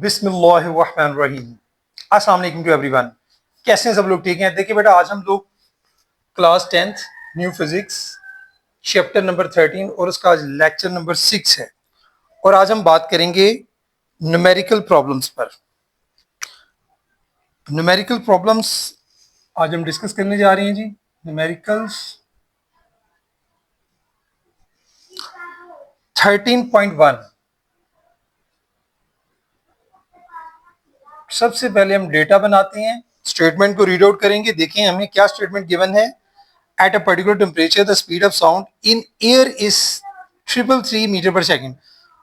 बिस्मिल्लाहिर्रहमानिर्रहीम। अस्सलाम वालेकुम टू एवरीवन। कैसे हैं सब लोग? ठीक हैं। देखिए बेटा, आज हम लोग class 10th new physics chapter number 13 और उसका आज लेक्चर नंबर 6 है और आज हम बात करेंगे न्यूमेरिकल प्रॉब्लम्स पर। न्यूमेरिकल प्रॉब्लम्स आज हम डिस्कस करने जा रहे हैं जी। न्यूमेरिकल्स 13.1। सबसे पहले हम डेटा बनाते हैं, स्टेटमेंट को रीड आउट करेंगे। देखें हमें क्या स्टेटमेंट गिवन है। At a particular temperature the speed of sound in air is 333 metre पर सेकेंड।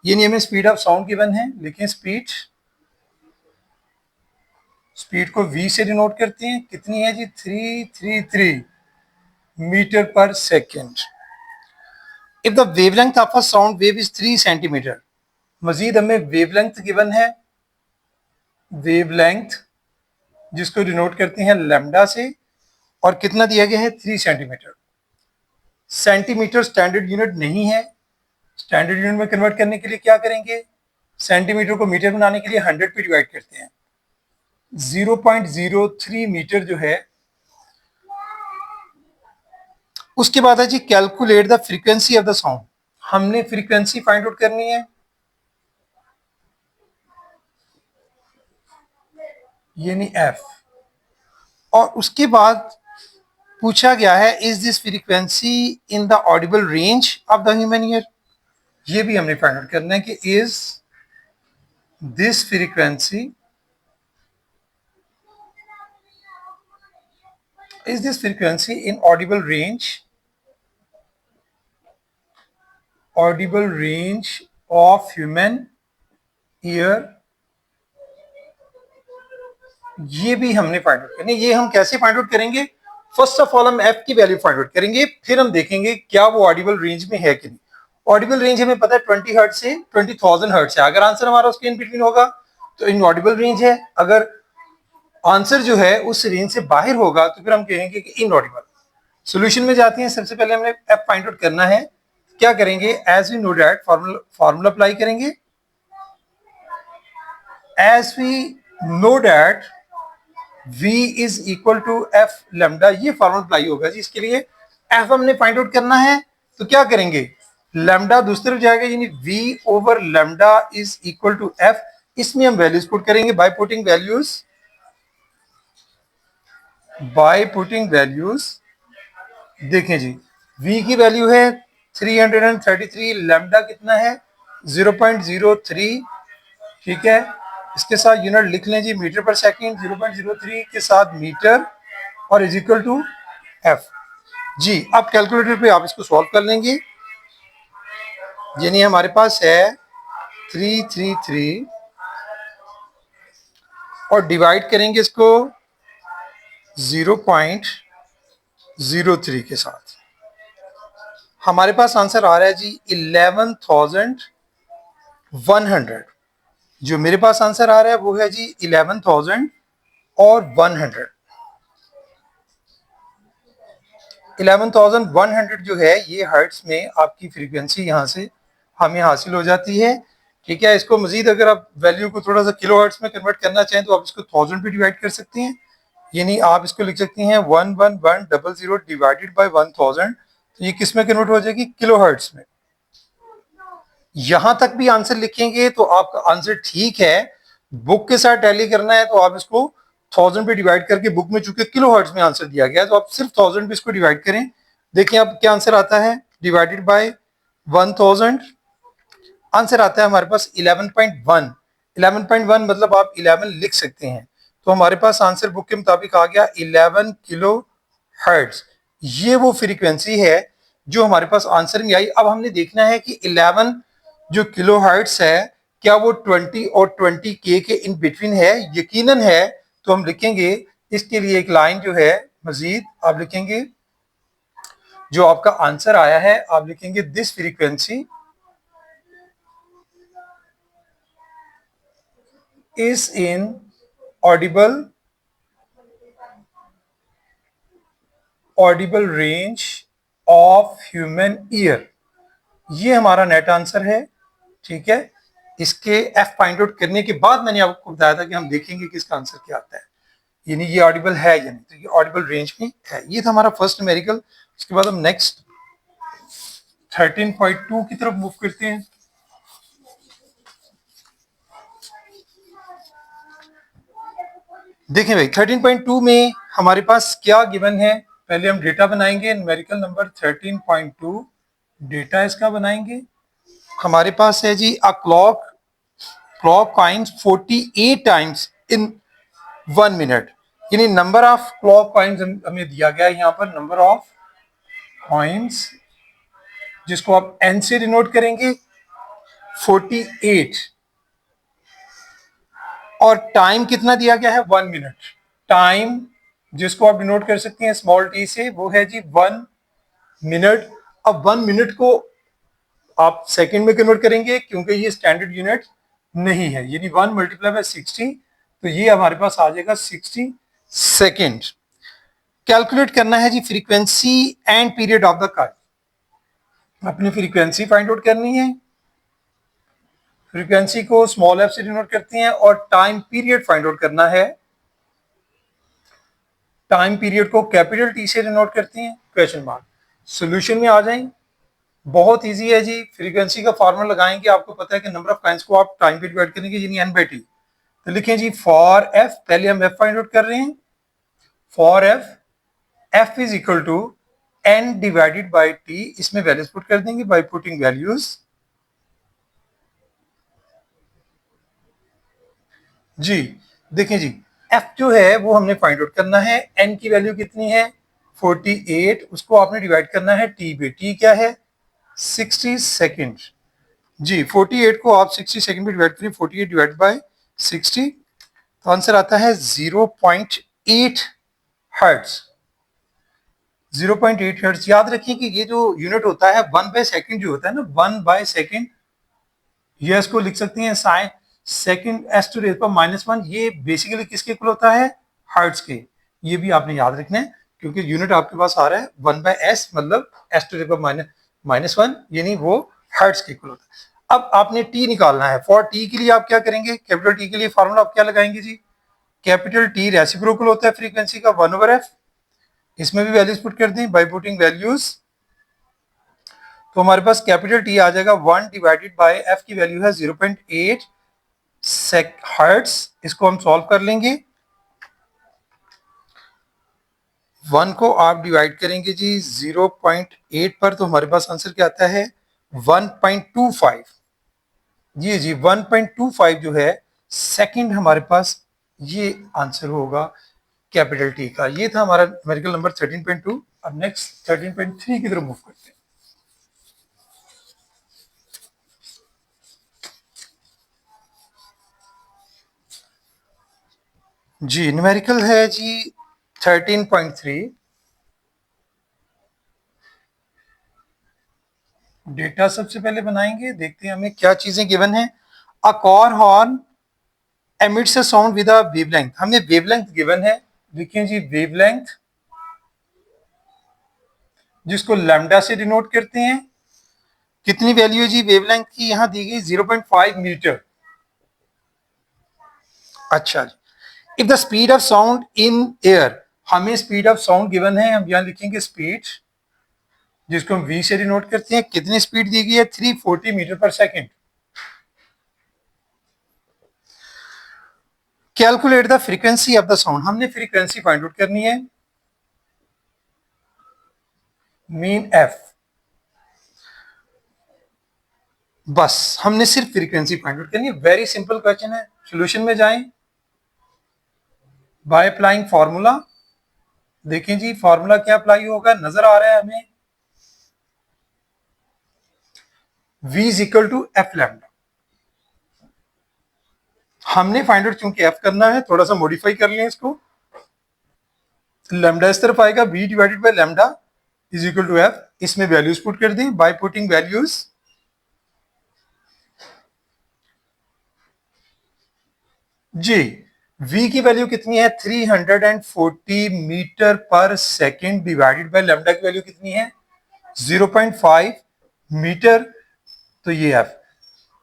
यानी हमें स्पीड ऑफ साउंड गिवन है। लेकिन स्पीड को v से डिनोट करते हैं। कितनी है जी? 333 मीटर पर second. If the wavelength of a sound wave is 3 centimetre. मजीद हमें वेवलेंथ गिवन है, वेवलेंथ जिसको डिनोट करते हैं लैम्डा से, और कितना दिया गया है? 3 सेंटीमीटर। सेंटीमीटर स्टैंडर्ड यूनिट नहीं है। स्टैंडर्ड यूनिट में कन्वर्ट करने के लिए क्या करेंगे? सेंटीमीटर को मीटर बनाने के लिए 100 पे डिवाइड करते हैं। 0.03 मीटर जो है। उसके बाद है जी calculate the frequency of the sound. हमने फ्रीक्वेंसी फाइंड आउट करनी है, यानी एफ। और उसके बाद पूछा गया है is this frequency in the Audible range of the human ear. ये भी हमने फाइंड आउट करना है कि is this frequency in audible range of human ear। ये भी हमने फाइंड आउट करनी। ये हम कैसे फाइंड आउट करेंगे? फर्स्ट ऑफ ऑल हम एफ की वैल्यू फाइंड आउट करेंगे, फिर हम देखेंगे क्या वो ऑडिबल रेंज में है कि नहीं। ऑडिबल रेंज हमें पता है 20 हर्ट्ज से 20,000 हर्ट्ज है। अगर आंसर हमारा उसके इन बिटवीन होगा तो इन ऑडिबल रेंज है। अगर आंसर जो है उस रेंज से बाहर होगा तो फिर हम कहेंगे कि इनऑडिबल। सॉल्यूशन में जाते हैं। सबसे पहले हमने एफ फाइंड आउट करना है। क्या करेंगे? As we know that formula apply करेंगे। As we know that v is equal to F lambda. ये फार्मूला अप्लाई होगा जी। इसके लिए एफ हमने फाइंड आउट करना है तो क्या करेंगे? लेमडा दूसरी तरफ जाएगा, यानी v over lambda is equal to f. इसमें हम वैल्यूज पुट करेंगे बाय पुटिंग वैल्यूज। देखें जी, v की वैल्यू है 333, लेमडा कितना है? 0.03। ठीक है, इसके साथ यूनिट लिख लें जी, मीटर पर सेकंड। 0.03 के साथ मीटर और इज इक्वल टू एफ जी। अब कैलकुलेटर पे आप इसको सॉल्व कर लेंगे। यानी हमारे पास है 333 और डिवाइड करेंगे इसको 0.03 के साथ। हमारे पास आंसर आ रहा है जी 11,100। जो मेरे पास आंसर आ रहा है वो है जी 11,100। 11,100 जो है ये हर्ट्स में आपकी फ्रीक्वेंसी यहाँ से हमें हासिल हो जाती है। ठीक है, इसको मजीद अगर आप वैल्यू को थोड़ा सा किलो हर्ट्स में कन्वर्ट करना चाहें तो आप इसको 1000 पे डिवाइड कर सकते हैं। यानी आप इसको लिख सकते हैं 11100 डिवाइडेड बाय 1000। तो ये किस में कन्वर्ट हो जाएगी? किलो हर्ट्स में। यहां तक भी आंसर लिखेंगे तो आपका आंसर ठीक है। बुक के साथ टैली करना है तो आप इसको 1000 पे डिवाइड करके, बुक में चूंकि किलो हर्ट्ज में आंसर दिया गया है तो आप सिर्फ 1000 पे इसको डिवाइड करें। देखिए अब क्या आंसर आता है। डिवाइडेड बाय 1000 आंसर आता है हमारे पास 11.1। 11.1 मतलब आप 11 लिख सकते हैं। तो हमारे पास आंसर बुक के मुताबिक आ गया 11 किलो हर्ट्ज। ये वो फ्रीक्वेंसी है जो हमारे पास आंसर में आई। अब हमने देखना है कि 11 जो किलो हर्ट्ज है क्या वो 20 और 20K के इन बिटवीन है। यकीनन है। तो हम लिखेंगे इसके लिए एक लाइन जो है मजीद आप लिखेंगे, जो आपका आंसर आया है आप लिखेंगे this frequency is in Audible range of human ear. ये हमारा नेट आंसर है। ठीक है, इसके एफ फाइंड आउट करने के बाद मैंने आपको बताया था कि हम देखेंगे कि इसका आंसर क्या आता है, यानी ये ऑडिबल है या नहीं, तो ये ऑडिबल रेंज में है। ये था हमारा फर्स्ट न्यूमेरिकल। उसके बाद हम नेक्स्ट 13.2 की तरफ मूव करते हैं। देखें भाई 13.2 में हमारे पास क्या गिवन है। पहले हम डेटा बनाएंगे, न्यूमेरिकल नंबर 13.2 डेटा इसका बनाएंगे। हमारे पास है जी a clock coins 48 times in 1 minute, यानी नंबर ऑफ क्लॉक कॉइन्स हमें दिया गया है यहाँ पर, नंबर ऑफ कॉइन्स जिसको आप एन से डिनोट करेंगे 48, और टाइम कितना दिया गया है 1 मिनट। टाइम जिसको आप डिनोट कर सकते हैं स्मॉल टी से, वो है जी 1 मिनट। अब 1 मिनट को आप सेकंड में कन्वर्ट करेंगे क्योंकि ये स्टैंडर्ड यूनिट नहीं है, यानी 1 मल्टीप्लाई बाय 60, तो ये हमारे पास आ जाएगा 60 सेकेंड। कैलकुलेट करना है जी frequency and period of the coil. अपनी फ्रीक्वेंसी फाइंड आउट करनी है, फ्रीक्वेंसी को स्मॉल एफ से डिनोट करते हैं, और टाइम पीरियड फाइंड आउट करना है, टाइम पीरियड को कैपिटल टी से डिनोट करते हैं क्वेश्चन मार्क। सॉल्यूशन में आ जाएं, बहुत इजी है जी। फ्रीक्वेंसी का फॉर्मूला लगाएंगे, आपको पता है कि नंबर ऑफ कॉइन्स को आप टाइम पे डिवाइड करेंगे, यानी एन बाई टी। तो लिखें जी फॉर एफ, पहले हम एफ फाइंड आउट कर रहे हैं, for f is equal to n divided by t, इसमें वैल्यूज पुट कर देंगे बाई पुटिंग वैल्यूज। जी देखें जी, एफ जो है वो हमने फाइंड आउट करना है, एन की वैल्यू कितनी है 48, उसको आपने डिवाइड करना है टी पे, टी क्या है 60 सेकेंड। जी 48 को आप 60 सेकेंड में डिवाइड करें, 48 डिवाइड बाय 60, तो आंसर आता है 0.8 हर्ट्ज। 0.8 हर्ट्ज। याद रखिए कि ये जो यूनिट होता है 1 बाय सेकेंड जो होता है ना, 1 बाय सेकेंड, ये इसको लिख सकते हैं sign second s to raise पर -1, ये बेसिकली किसके इक्वल होता है हर्ट्ज के। ये भी आपने याद रखना है क्योंकि यूनिट आपके पास आ रहा है 1 बाय एस, मतलब एस टू रेज पर -1, यानी वो हर्ट्ज के इक्वल होता है। अब आपने टी निकालना है, फॉर टी के लिए आप क्या करेंगे, कैपिटल टी के लिए फॉर्मूला आप क्या लगाएंगे जी, कैपिटल टी रेसिप्रोकल होता है फ्रीक्वेंसी का 1/f, इसमें भी वैल्यूज पुट कर दें बाय पुटिंग वैल्यूज, तो हमारे पास कैपिटल टी आ जाएगा 1 डिवाइडेड बाय एफ की वैल्यू है 0.8 हर्ट्ज। इसको हम सॉल्व कर लेंगे, 1 को आप डिवाइड करेंगे जी 0.8 पर, तो हमारे पास आंसर क्या आता है 1.25। जी 1.25 जो है सेकंड हमारे पास, ये आंसर होगा कैपिटल टी का। ये था हमारा न्यूमेरिकल नंबर 13.2। अब नेक्स्ट 13.3 की तरफ मूव करते हैं। जी न्यूमेरिकल है जी 13.3। डेटा सबसे पहले बनाएंगे, देखते हैं हमें क्या चीजें गिवन है। A car horn emits a sound with a wavelength, हमें वेवलेंथ गिवन है, देखिए जी वेवलेंथ जिसको लैम्डा से डिनोट करते हैं। कितनी वैल्यू है जी वेवलेंथ की, यहां दी गई 0.5 मीटर। अच्छा जी, if the speed of sound in air, हमें स्पीड ऑफ साउंड गिवन है, हम यहां लिखेंगे स्पीड जिसको हम v से डिनोट करते हैं। कितनी स्पीड दी गई है 340 मीटर पर second. Calculate the frequency of the sound, हमने फ्रीक्वेंसी फाइंड आउट करनी है, मीन एफ, बस हमने सिर्फ फ्रीक्वेंसी फाइंड आउट करनी है। वेरी सिंपल क्वेश्चन है। सॉल्यूशन में जाएं, बाय अप्लाइंग फॉर्मूला, देखें जी फॉर्मूला क्या अप्लाई होगा, नजर आ रहा है हमें, v is equal to f lambda. हमने फाइंड आउट चूंकि एफ करना है, थोड़ा सा मॉडिफाई कर लें इसको, लैम्डा इस तरफ आएगा, v divided by lambda is equal to f, इसमें वैल्यूज पुट कर दें बाय पुटिंग वैल्यूज। जी v की वैल्यू कितनी है 340 मीटर पर सेकेंड डिवाइडेड बाय लैम्डा की वैल्यू कितनी है 0.5 मीटर, तो ये एफ।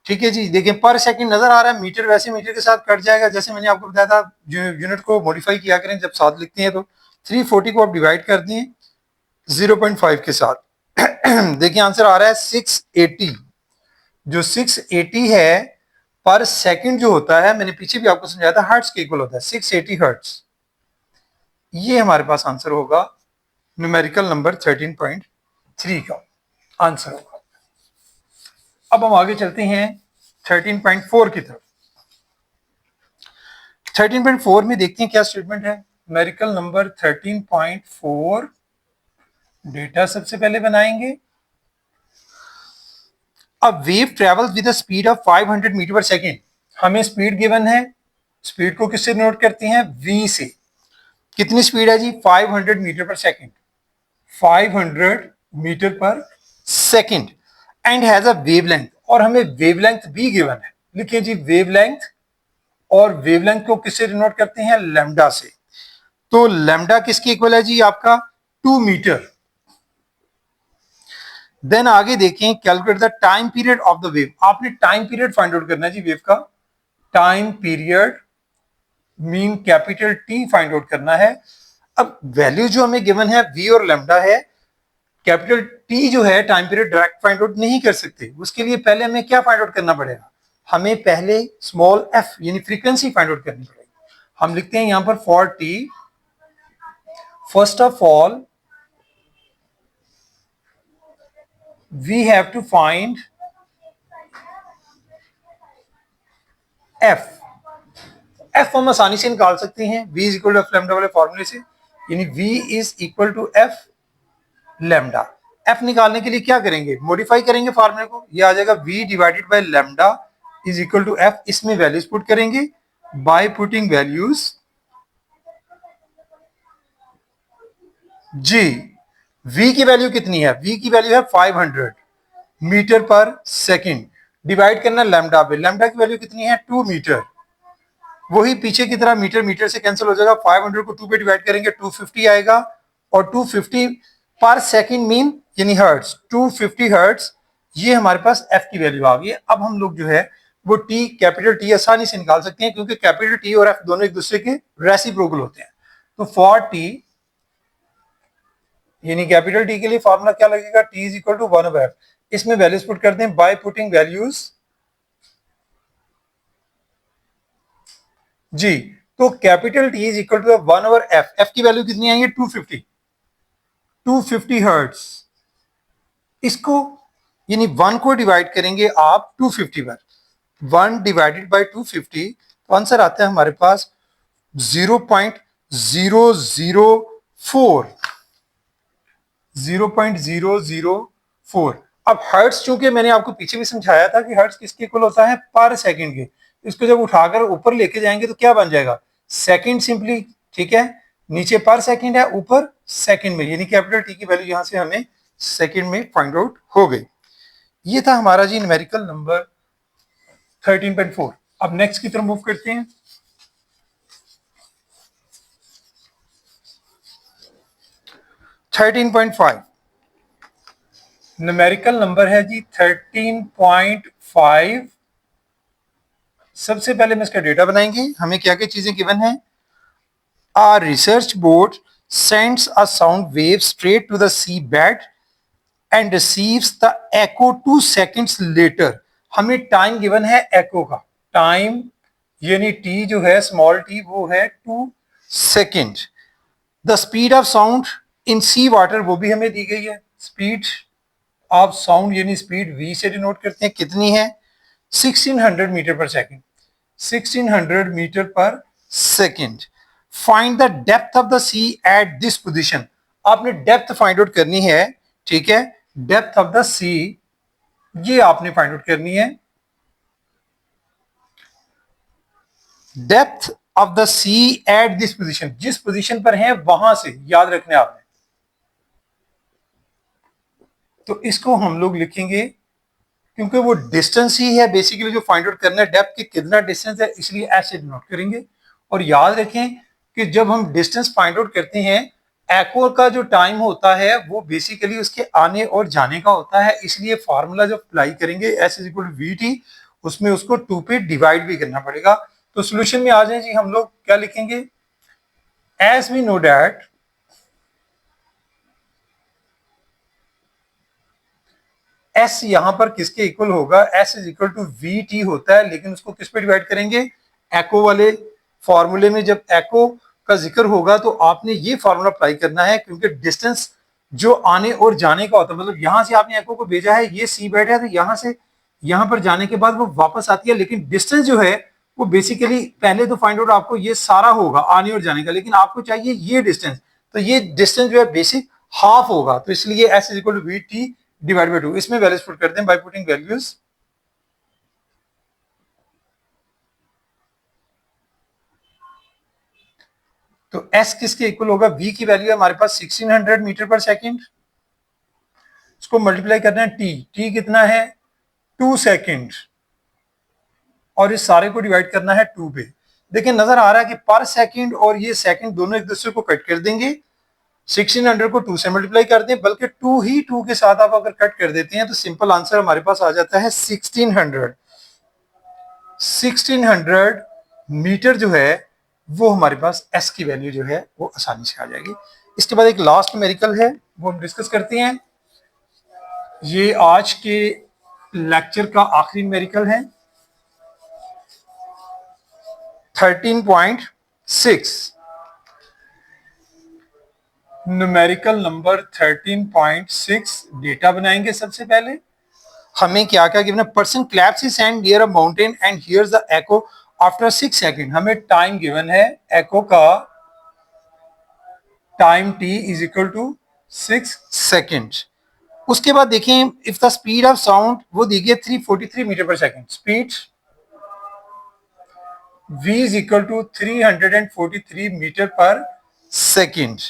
ठीक है जी, देखिए पर सेकंड नजर आ रहा है, मीटर वैसे मीटर के साथ कट जाएगा, जैसे मैंने आपको बताया था यूनिट को मॉडिफाई किया करें जब साथ लिखते हैं तो 340 को आप डिवाइड कर दें 0.5 के साथ। देखिए आंसर आ रहा है 680। जो 680 है पर सेकंड जो होता है, मैंने पीछे भी आपको समझाया था, हर्ट्ज के इक्वल होता है 680 हर्ट्ज। ये हमारे पास आंसर होगा न्यूमेरिकल नंबर 13.3 का आंसर होगा। अब हम आगे चलते हैं 13.4 की तरफ। 13.4 में देखते हैं क्या स्टेटमेंट है। न्यूमेरिकल नंबर 13.4 डेटा सबसे पहले बनाएंगे। अब wave travels with the speed of 500 metre पर सेकेंड। हमें स्पीड गिवन है, स्पीड को किससे नोट करते हैं, v से। कितनी स्पीड है जी, 500 मीटर पर सेकेंड, 500 मीटर पर second, and has a wavelength, और हमें वेवलेंथ भी गिवन है। लिखिए जी वेवलेंथ, और वेवलेंथ को किससे डिनोट करते हैं, लैम्डा से। तो लैम्डा किसके इक्वल है जी, आपका 2 मीटर। देन आगे देखें, calculate the time period of the wave. आपने टाइम पीरियड फाइंड आउट करना है जी वेव का। Time period mean capital T find out करना है। अब वैल्यू जो हमें गिवन है v और लैम्डा है, कैपिटल टी जो है time period direct find out नहीं कर सकते। उसके लिए पहले हमें क्या फाइंड आउट करना पड़ेगा, हमें पहले स्मॉल f यानी फ्रीक्वेंसी फाइंड आउट करनी पड़ेगी। हम लिखते हैं यहां पर for T, first of all we have to find f। f हम आसानी से निकाल सकते हैं v is equal to f lambda वाले फॉर्मूले से, यानी v is equal to f lambda. f निकालने के लिए क्या करेंगे, मॉडिफाई करेंगे फार्मूले को, ये आ जाएगा v divided by lambda is equal to f। इसमें वैल्यूज पुट करेंगे बाय पुटिंग वैल्यूज जी। v की वैल्यू कितनी है, v की वैल्यू है 500 मीटर पर सेकेंड, डिवाइड करना लैम्डा पे, लैम्डा की वैल्यू कितनी है 2 मीटर। वही पीछे की तरह मीटर मीटर से कैंसिल हो जाएगा, 500 को 2 पे डिवाइड करेंगे 250 आएगा, और 250 पर सेकंड मीन यानी हर्ट्ज, 250 हर्ट्ज। ये हमारे पास f की वैल्यू आ गई है। अब हम लोग जो है वो t कैपिटल T आसानी से निकाल सकते हैं, क्योंकि कैपिटल T और f दोनों एक दूसरे के रेसिप्रोकल होते हैं। तो फॉर t यानी कैपिटल T के लिए फॉर्मूला क्या लगेगा, t is equal to 1/f। इसमें वैल्यूज पुट करते हैं बाय पुटिंग वैल्यूज जी। तो capital T is equal to 1/f। f की वैल्यू कितनी आएंगे 250 हर्ट्ज। इसको यानी 1 को डिवाइड करेंगे आप 250 पर, 1 डिवाइडेड बाय 250, तो आंसर आता है हमारे पास 0.004, 0.004। अब हर्ट्ज, चूंकि मैंने आपको पीछे भी समझाया था कि हर्ट्ज किसके इक्वल होता है, पर सेकंड के। इसको जब उठाकर ऊपर लेके जाएंगे तो क्या बन जाएगा, सेकंड सिंपली, ठीक है। नीचे पर सेकंड है, ऊपर सेकंड में, यानी कैपिटल टी की वैल्यू यहां से हमें सेकंड में फाइंड आउट हो गई। ये था हमारा जी न्यूमेरिकल नंबर 13.4। अब नेक्स्ट की तरफ मूव करते हैं। Thirteen point five numerical number है जी 13.5। सबसे पहले हम इसका डेटा बनाएंगे। हमें क्या क्या चीजें गिवन है, a research board sends a sound wave straight to the sea bed and receives the echo 2 seconds later. हमें टाइम गिवन है एको का, टाइम यानी टी जो है स्मॉल टी वो है 2 second. The speed of sound in sea water वो भी हमें दी गई है, स्पीड ऑफ साउंड यानी स्पीड v से डिनोट करते हैं, कितनी है 1600 मीटर पर सेकंड, 1600 मीटर पर second. Find the depth of the sea at this position. आपने डेप्थ फाइंड आउट करनी है, ठीक है, डेप्थ ऑफ द सी ये आपने फाइंड आउट करनी है। Depth of the sea at this position, जिस पोजीशन पर है वहां से याद रखना आपने। तो इसको हम लोग लिखेंगे, क्योंकि वो डिस्टेंस ही है बेसिकली जो फाइंड आउट करना है, डेप्थ के कितना डिस्टेंस है, इसलिए ऐसे नोट करेंगे। और याद रखें कि जब हम डिस्टेंस फाइंड आउट करते हैं, एको का जो टाइम होता है वो बेसिकली उसके आने और जाने का होता है, इसलिए फार्मूला जो अप्लाई करेंगे S is equal to v t, उसमें उसको 2 पे डिवाइड भी करना पड़ेगा। तो सोल्यूशन में आ जाए जी, हम लोग क्या लिखेंगे, as we know that s यहां पर किसके इक्वल होगा, s is equal to v t होता है, लेकिन उसको किस पे डिवाइड करेंगे, एको वाले फॉर्मूले में। जब एको का जिक्र होगा तो आपने ये फॉर्मूला अप्लाई करना है, क्योंकि डिस्टेंस जो आने और जाने का होता है, मतलब यहां से आपने एको को भेजा है, ये सी बैठा है, तो यहां से यहां पर जाने के बाद वो वापस आती है, लेकिन डिस्टेंस जो है वो बेसिकली पहले तो फाइंड आउट आपको ये सारा होगा आने और जाने का, लेकिन आपको चाहिए ये डिस्टेंस, तो ये डिस्टेंस जो है बेसिक हाफ होगा, तो इसलिए s is equal to v t divide by 2। इसमें वैल्यूज पुट करते हैं बाय पुटिंग वैल्यूज। तो s किसके इक्वल होगा, v की वैल्यू है हमारे पास 1600 मीटर पर सेकंड, इसको मल्टीप्लाई करना है t कितना है 2 सेकंड, और इस सारे को डिवाइड करना है 2 पे। देखिए नजर आ रहा है कि पर सेकंड और ये सेकंड दोनों एक दूसरे को कट कर देंगे, 1600 को 2 से मल्टीप्लाई कर दें, बल्कि 2 ही 2 के साथ आप अगर कट कर देते हैं तो सिंपल आंसर हमारे पास आ जाता है 1600 मीटर जो है वो हमारे पास एस की वैल्यू जो है वो आसानी से आ जाएगी। इसके बाद एक लास्ट न्यूमेरिकल है वो हम डिस्कस करते हैं, ये आज के लेक्चर का आखिरी न्यूमेरिकल है 13.6, न्यूमेरिकल नंबर 13.6। डेटा बनाएंगे सबसे पहले, हमें क्या क्या गिवन है, person claps his hand near a mountain and hears the echo after 6 second. हमें टाइम गिवन है, एको का time t is equal to 6 second. उसके बाद देखें if the speed of sound वो दी गई 343 मीटर पर second, speed v is equal to 343 metre पर second.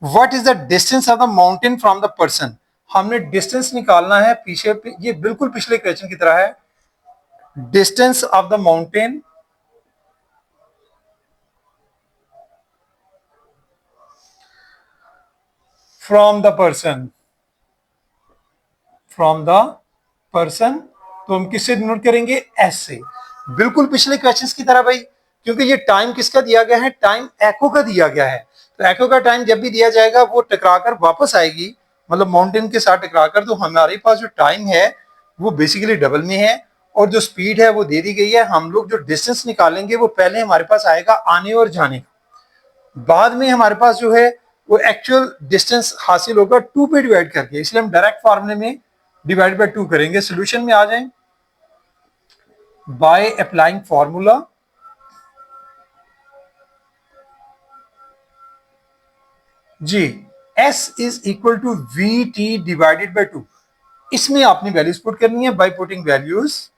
What is the distance of the mountain from the person, हमने डिस्टेंस निकालना है पीछे, ये बिल्कुल पिछले क्वेश्चन की तरह है, distance of the mountain from the person, from the person, तो हम किससे डिनोट करेंगे, एस से, बिल्कुल पिछले क्वेश्चंस की तरह भाई, क्योंकि ये टाइम किसका दिया गया है, टाइम एको का दिया गया है, तो एको का टाइम जब भी दिया जाएगा वो टकराकर वापस आएगी, मतलब माउंटेन के साथ टकराकर, तो हमारे पास जो टाइम है वो बेसिकली डबल में है, और जो स्पीड है वो दे दी गई है। हम लोग जो डिस्टेंस निकालेंगे वो पहले हमारे पास आएगा आने और जाने का, बाद में हमारे पास जो है वो एक्चुअल डिस्टेंस हासिल होगा 2 पे डिवाइड करके, इसलिए हम डायरेक्ट फॉर्मूले में डिवाइड बाय 2 करेंगे। सोल्यूशन में आ जाएं बाय अप्लाइंग फॉर्मूला, जी s is equal to v t divided by 2, इसमें आपने वैल्यूज पुट करनी है बाय पुटिंग वैल्यूज।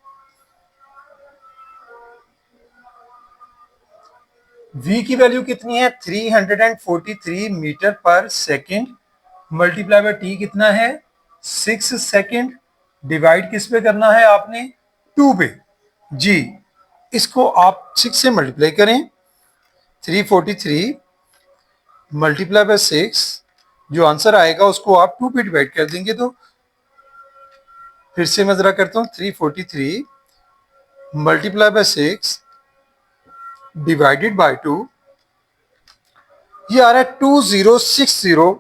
v की वैल्यू कितनी है 343 मीटर पर सेकेंड, मल्टीप्लाई बाय t कितना है 6 सेकेंड, डिवाइड किस पे करना है आपने 2 पे, जी इसको आप 6 से मल्टीप्लाई करें, 343 मल्टीप्लाई बाय 6, जो आंसर आएगा उसको आप 2 पे डिवाइड कर देंगे, तो फिर से मैं जरा करता हूं 343 मल्टीप्लाई बाय 6 डिवाइडेड बाय 2, ये आ रहा है 2060।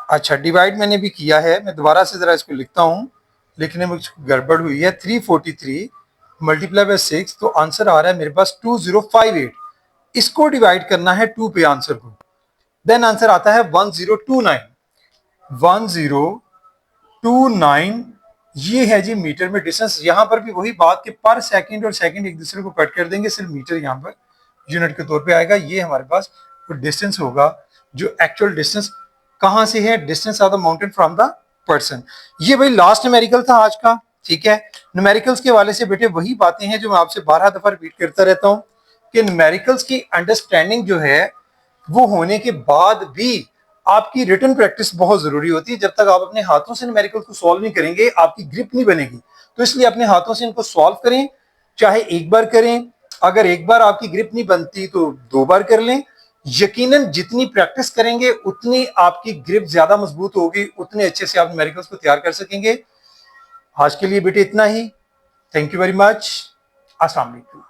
अच्छा डिवाइड मैंने भी किया है, मैं दोबारा से जरा इसको लिखता हूं, लिखने में कुछ गड़बड़ हुई है, 343 मल्टीप्लाई बाय 6, तो आंसर आ रहा है मेरे पास 2058, इसको डिवाइड करना है 2 पे आंसर को, देन आंसर आता है 1029, 1029, ये है जी मीटर में डिस्टेंस। यहां पर भी वही बात कि पर सेकंड और सेकंड एक दूसरे को कट कर देंगे, सिर्फ मीटर यहां पर यूनिट के तौर पे आएगा, ये हमारे पास तो डिस्टेंस होगा, जो एक्चुअल डिस्टेंस कहां से है, distance of the mountain from the person. ये भाई लास्ट न्यूमेरिकल था आज का, ठीक है। न्यूमेरिकल्स के हवाले से बेटे वही बातें हैं जो मैं आपसे 12 दफा रिपीट करता रहता हूं, कि न्यूमेरिकल्स की अंडरस्टैंडिंग जो है वो होने के बाद भी आपकी रिटन प्रैक्टिस बहुत जरूरी होती है। जब तक आप अपने हाथों से न्यूमेरिकल को सॉल्व नहीं करेंगे आपकी ग्रिप नहीं बनेगी, तो इसलिए अपने हाथों से इनको सॉल्व करें, चाहे एक बार करें, अगर एक बार आपकी ग्रिप नहीं बनती तो 2 बार कर लें, यकीनन जितनी प्रैक्टिस करेंगे उतनी आपकी ग्रिप ज्यादा मजबूत होगी, उतने अच्छे से आप न्यूमेरिकल्स को तैयार कर सकेंगे। आज के लिए बेटे इतना ही, थैंक यू वेरी मच। अस्सलाम वालेकुम।